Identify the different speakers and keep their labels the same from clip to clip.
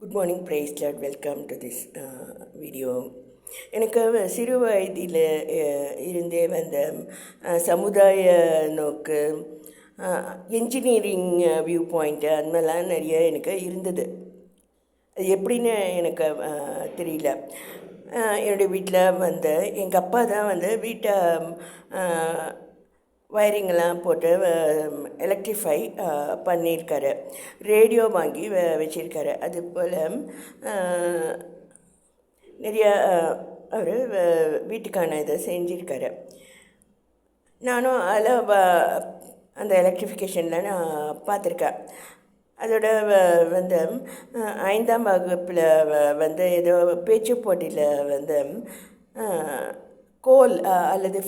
Speaker 1: Good morning praise Lord. Welcome to this video. எனக்கு சிறு வயதில் இருந்தே வந்த சமுதாய நோக்கு, என்ஜினியரிங் வியூ பாயிண்ட்டு அந்த மாதிரிலாம் நிறைய எனக்கு இருந்தது. அது எப்படின்னு எனக்கு தெரியல. என்னுடைய வீட்டில் எங்கள் அப்பா தான் வீட்டை வயரிங்கெல்லாம் போட்டு எலக்ட்ரிஃபை பண்ணியிருக்காரு. ரேடியோ வாங்கி வச்சுருக்காரு. அது போல் நிறைய அவர் வீட்டுக்கான இதை செஞ்சுருக்காரு. நானும் அதில் அந்த எலக்ட்ரிஃபிகேஷனில் நான் பார்த்துருக்கேன். அதோட 5ஆம் வகுப்பில் ஏதோ பேச்சு போட்டியில் கோல் அல்லது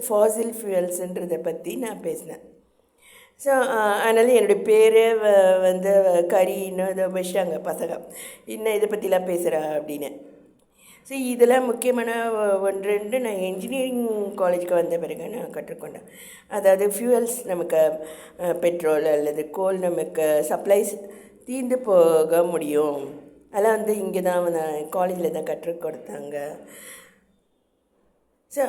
Speaker 1: ஃபாசில் ஃபியூயல்ஸுன்றதை பற்றி நான் பேசினேன். ஸோ அதனால் என்னுடைய பேரே கரின்னு இதை வச்சிட்டாங்க பசங்க, இன்னும் இதை பற்றிலாம் பேசுகிறா அப்படின்னு. ஸோ இதெல்லாம் முக்கியமான ஒன்று நான் என்ஜினியரிங் காலேஜுக்கு வந்த பிறகு நான் கற்றுக்கொண்டேன். அதாவது ஃபியூயல்ஸ், நமக்கு பெட்ரோல் அல்லது கோல் நமக்கு சப்ளைஸ் தீர்ந்து போக முடியும். அதெல்லாம் இங்கே தான் நான் காலேஜில் தான் கற்றுக் கொடுத்தாங்க. ஸோ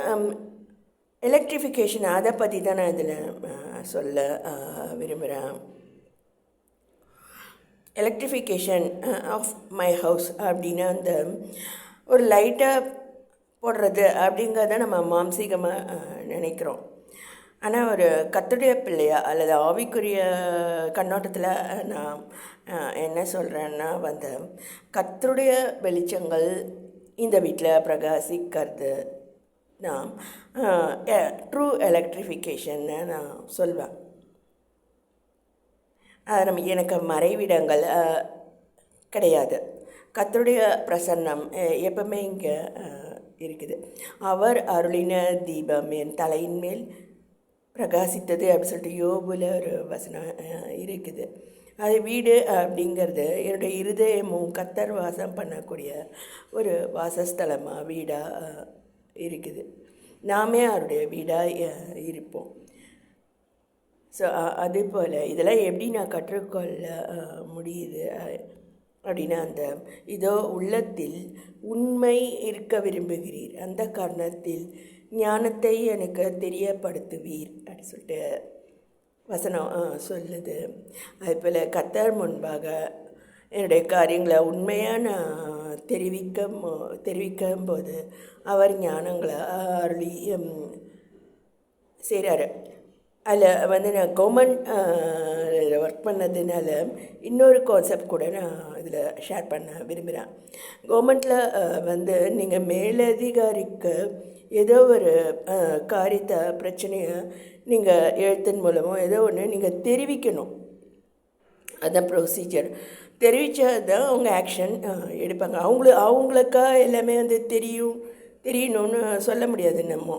Speaker 1: எலக்ட்ரிஃபிகேஷன் அதை பற்றி தான் நான் இதில் சொல்ல விரும்புகிறேன். எலக்ட்ரிஃபிகேஷன் ஆஃப் மை ஹவுஸ் அப்படின்னா ஒரு லைட்டாக போடுறது அப்படிங்கிறத நம்ம மாம்சீகமாக நினைக்கிறோம். ஆனால் ஒரு கர்த்தருடைய பிள்ளையா அல்லது ஆவிக்குரிய கண்ணோட்டத்தில் நான் என்ன சொல்கிறேன்னா கர்த்தருடைய வெளிச்சங்கள் இந்த வீட்டில் பிரகாசிக்கிறது நான் ட்ரூ எலக்ட்ரிஃபிகேஷன்னு நான் சொல்வேன். எனக்கு மறைவிடங்கள் கிடையாது. கர்த்தருடைய பிரசன்னம் எப்பவுமே இங்கே இருக்குது. அவர் அருளின தீபம் என் தலையின் மேல் பிரகாசித்தது அப்படின்னு சொல்லிட்டு யோபுல ஒரு வசனம் இருக்குது. அது வீடு அப்படிங்கிறது என்னுடைய இருதயமும் கர்த்தர் வாசம் பண்ணக்கூடிய ஒரு வாசஸ்தலமாக வீடாக இருக்குது. நாமே அவருடைய வீடாக இருப்போம். ஸோ அதே போல் இதெல்லாம் எப்படி நான் கற்றுக்கொள்ள முடியுது அப்படின்னா இதோ உள்ளத்தில் உண்மை இருக்க விரும்புகிறீர், அந்த காரணத்தில் ஞானத்தை எனக்கு தெரியப்படுத்துவீர் அப்படின்னு சொல்லிட்டு வசனம் சொல்லுது. அதுபோல் கர்த்தர் முன்பாக என்னுடைய காரியங்களை உண்மையாக நான் தெரிவிக்கும் போது அவர் ஞானங்களை அருளி செய்கிறாரு. அதில் நான் கவர்மெண்ட் ஒர்க் பண்ணதுனால இன்னொரு கான்செப்ட் கூட நான் இதில் ஷேர் பண்ண விரும்புகிறேன். கவர்மெண்ட்டில் நீங்கள் மேலதிகாரிக்கு ஏதோ ஒரு காரியத்தை பிரச்சனையை நீங்கள் எழுத்தின் மூலமோ ஏதோ ஒன்று நீங்கள் தெரிவிக்கணும். அதுதான் ப்ரொசீஜர். தெரிவித்தா தான் அவங்க ஆக்ஷன் எடுப்பாங்க. அவங்களுக்கா எல்லாமே தெரியணும்னு சொல்ல முடியாது நம்ம.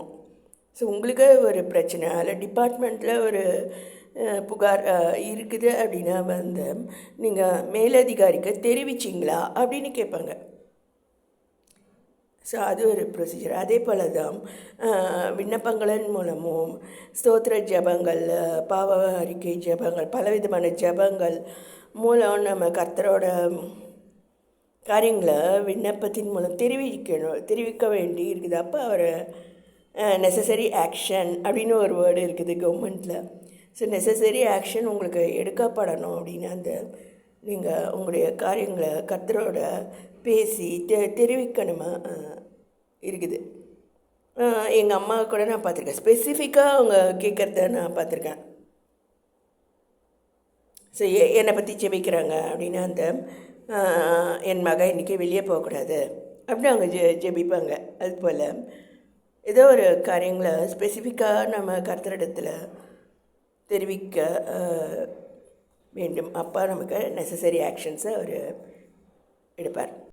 Speaker 1: ஸோ உங்களுக்கு ஒரு பிரச்சனை அதில் டிபார்ட்மெண்ட்டில் ஒரு புகார் இருக்குது அப்படின்னா நீங்கள் மேலதிகாரிக்கு தெரிவிச்சிங்களா அப்படின்னு கேட்பாங்க. ஸோ அது ஒரு ப்ரொசீஜர். அதே போல் தான் விண்ணப்பங்களின் மூலமும் ஸ்தோத்திர ஜபங்கள், பாவ அறிக்கை ஜபங்கள், பலவிதமான ஜபங்கள் மூலம் நம்ம கர்த்தரோட காரியங்களை விண்ணப்பத்தின் மூலம் தெரிவிக்க வேண்டி இருக்குது. அப்போ அவர் நெசசரி ஆக்ஷன் அப்படின்னு ஒரு வேர்டு இருக்குது கவர்மெண்ட்டில். ஸோ நெசசரி ஆக்ஷன் உங்களுக்கு எடுக்கப்படணும் அப்படின்னா நீங்கள் உங்களுடைய காரியங்களை கர்த்தரோட பேசி தெரிவிக்கணுமா இருக்குது. எங்கள் அம்மா கூட நான் பார்த்துருக்கேன். ஸ்பெசிஃபிக்காக அவங்க கேட்குறத நான் பார்த்துருக்கேன். ஸோ என்னை பற்றி ஜெபிக்கிறாங்க அப்படின்னா என் மகன் இன்றைக்கி வெளியே போகக்கூடாது அப்படின்னு அவங்க ஜெபிப்பாங்க. அதுபோல் ஏதோ ஒரு காரியங்களை ஸ்பெசிஃபிக்காக நம்ம கர்த்தரிடத்தில் தெரிவிக்க வேண்டும். அப்போ நமக்கு நெசசரி ஆக்ஷன்ஸை அவர் எடுப்பார்.